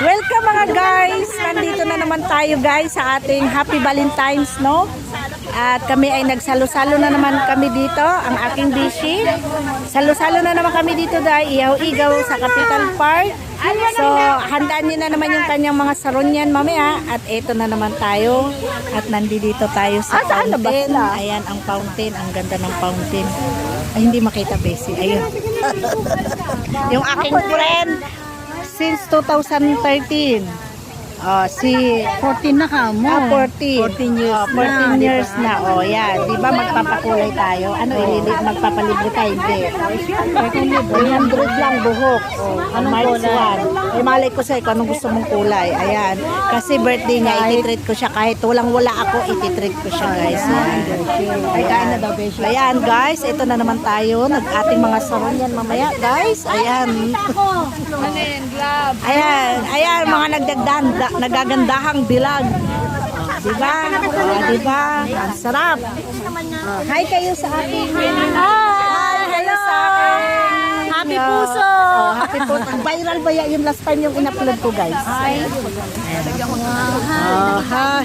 Welcome mga guys! Nandito na naman tayo guys sa ating Happy Valentine's, no? At kami ay nagsalo-salo na naman kami dito, ang aking bishi. Salo-salo na naman kami dito dahil ihaw-igaw sa Capital Park. So, handaan niyo na naman yung kanyang mga sarunyan mamaya. At eto na naman tayo. At nandito tayo sa fountain. Ayan ang fountain. Ang ganda ng fountain. Ay, hindi makita, Bessie. Ayun. Yung aking friend since 2013. Si 14 na ka mo. 14 years 14 years na. Oh, yan. Di ba magpapakulay tayo? Ano, magpapalibre tayo? Hindi. 300 lang buhok. Oh, Anong March kulay? 1. Eh, malay ko sa'yo kung anong gusto mong kulay. Ayan. Kasi birthday niya, ititreat ko siya. Kahit walang-wala ako, ititreat ko siya, guys. Ayan. Ay, kain na daw, Beshi. Ayan, guys. Ito na naman tayo. Ating mga sarong yan mamaya, guys. Ayan. Ayan, mga nagagandahang dilag. Diba? Diba? Ang sarap. Hi kayo sa ating. Hi! Hello sa aking. Happy puso! Happy puso. Viral ba yan yung last time yung in-upload ko, guys? Ay. Hi.